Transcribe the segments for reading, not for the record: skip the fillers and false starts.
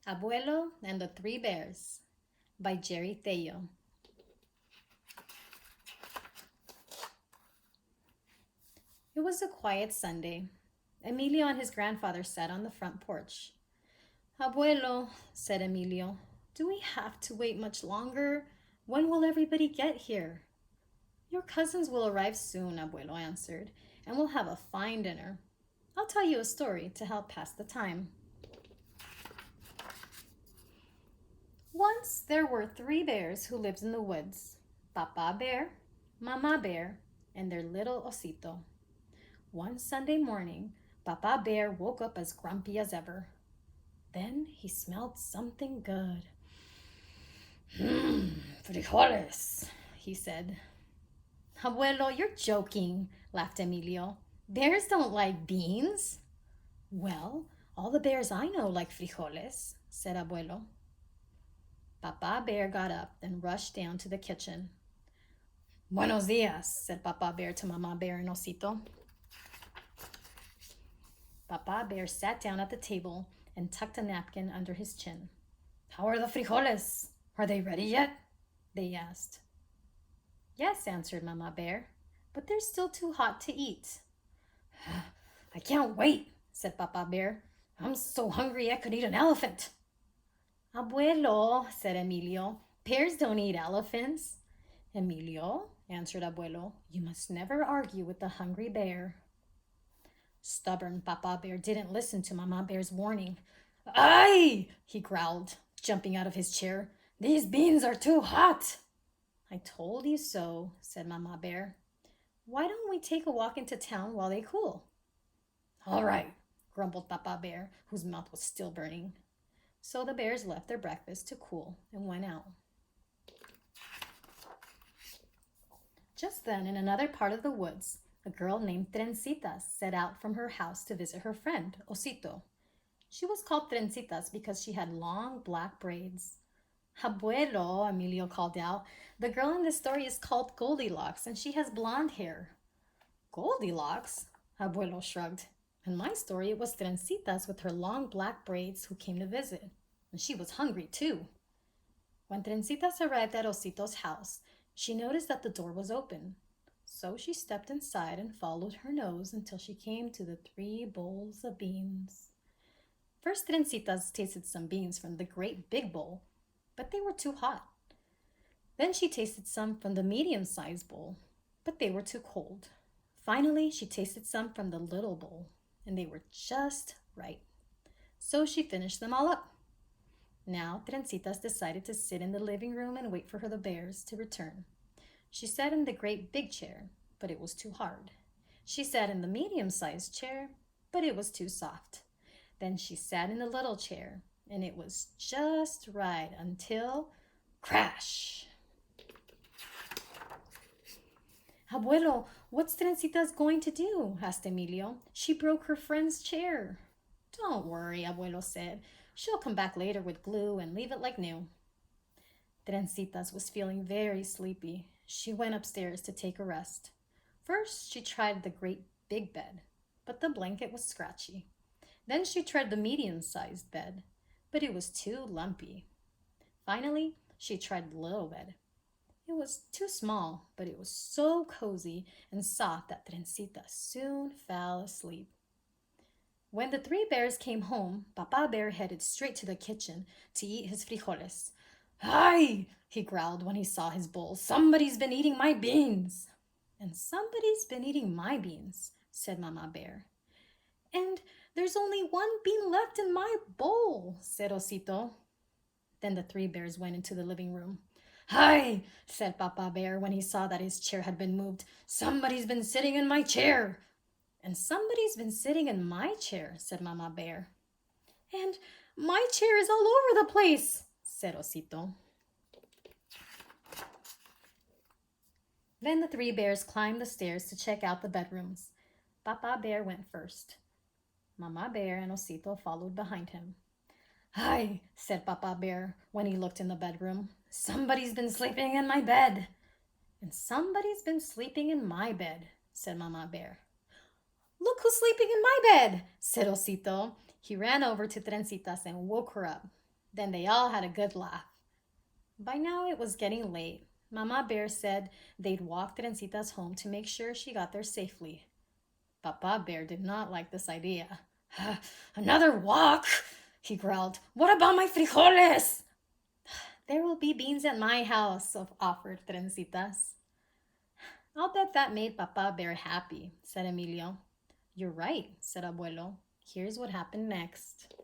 Abuelo and the Three Bears by Tello. It was a quiet Sunday. Emilio and his grandfather sat on the front porch. Abuelo, said Emilio, do we have to wait much longer? When will everybody get here? Your cousins will arrive soon, Abuelo answered, and we'll have a fine dinner. I'll tell you a story to help pass the time. Once there were three bears who lived in the woods: Papa Bear, Mama Bear, and their little osito. One Sunday morning, Papa Bear woke up as grumpy as ever. Then he smelled something good. Frijoles, he said. Abuelo, you're joking, laughed Emilio. Bears don't like beans. Well, all the bears I know like frijoles, said Abuelo. Papa Bear got up and rushed down to the kitchen. Buenos dias, said Papa Bear to Mama Bear and Osito. Papa Bear sat down at the table and tucked a napkin under his chin. How are the frijoles? Are they ready yet? They asked. Yes, answered Mama Bear, but they're still too hot to eat. I can't wait, said Papa Bear. I'm so hungry I could eat an elephant. Abuelo, said Emilio, bears don't eat elephants. Emilio, answered Abuelo, you must never argue with the hungry bear. Stubborn Papa Bear didn't listen to Mama Bear's warning. Aye, he growled, jumping out of his chair. These beans are too hot. I told you so, said Mama Bear. Why don't we take a walk into town while they cool? All right, grumbled Papa Bear, whose mouth was still burning. So the bears left their breakfast to cool and went out. Just then, in another part of the woods, a girl named Trencitas set out from her house to visit her friend, Osito. She was called Trencitas because she had long black braids. Abuelo, Emilio called out, the girl in this story is called Goldilocks and she has blonde hair. Goldilocks? Abuelo shrugged. In my story, it was Trencitas with her long black braids who came to visit. And she was hungry too. When Trencitas arrived at Osito's house, she noticed that the door was open. So she stepped inside and followed her nose until she came to the 3 bowls of beans. First, Trencitas tasted some beans from the great big bowl, but they were too hot. Then she tasted some from the medium-sized bowl, but they were too cold. Finally, she tasted some from the little bowl, and they were just right. So she finished them all up. Now, Trencitas decided to sit in the living room and wait for the bears to return. She sat in the great big chair, but it was too hard. She sat in the medium-sized chair, but it was too soft. Then she sat in the little chair, and it was just right until crash! Abuelo, what's Trencitas going to do? Asked Emilio. She broke her friend's chair. Don't worry, Abuelo said. She'll come back later with glue and leave it like new. Trencitas was feeling very sleepy. She went upstairs to take a rest. First, she tried the great big bed, but the blanket was scratchy. Then she tried the medium-sized bed, but it was too lumpy. Finally, she tried the little bed. It was too small, but it was so cozy and soft that Trencitas soon fell asleep. When the 3 bears came home, Papa Bear headed straight to the kitchen to eat his frijoles. Hi, he growled when he saw his bowl. Somebody's been eating my beans. And somebody's been eating my beans, said Mama Bear. And there's only 1 bean left in my bowl, said Osito. Then the 3 bears went into the living room. Hi, said Papa Bear when he saw that his chair had been moved. Somebody's been sitting in my chair. And somebody's been sitting in my chair, said Mama Bear. And my chair is all over the place, said Osito. Then the 3 bears climbed the stairs to check out the bedrooms. Papa Bear went first. Mama Bear and Osito followed behind him. Hi, said Papa Bear when he looked in the bedroom. Somebody's been sleeping in my bed. And somebody's been sleeping in my bed, said Mama Bear. Look who's sleeping in my bed, said Osito. He ran over to Trencitas and woke her up. Then they all had a good laugh. By now it was getting late. Mama Bear said they'd walk Trencita's home to make sure she got there safely. Papa Bear did not like this idea. Another walk, he growled. What about my frijoles? There will be beans at my house, offered Trencitas. I'll bet that made Papa Bear happy, said Emilio. You're right, said Abuelo. Here's what happened next.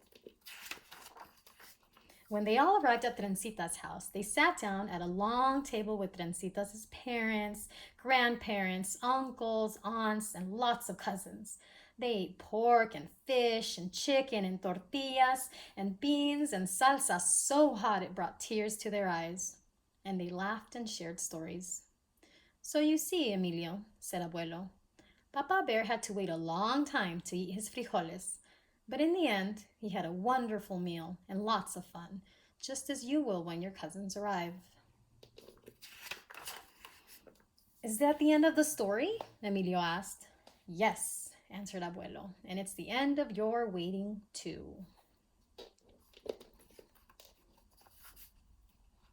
When they all arrived at Trencita's house, they sat down at a long table with Trencita's parents, grandparents, uncles, aunts, and lots of cousins. They ate pork and fish and chicken and tortillas and beans and salsa so hot it brought tears to their eyes. And they laughed and shared stories. So you see, Emilio, said Abuelo, Papa Bear had to wait a long time to eat his frijoles. But in the end, he had a wonderful meal and lots of fun, just as you will when your cousins arrive. Is that the end of the story? Emilio asked. Yes, answered Abuelo, and it's the end of your waiting too.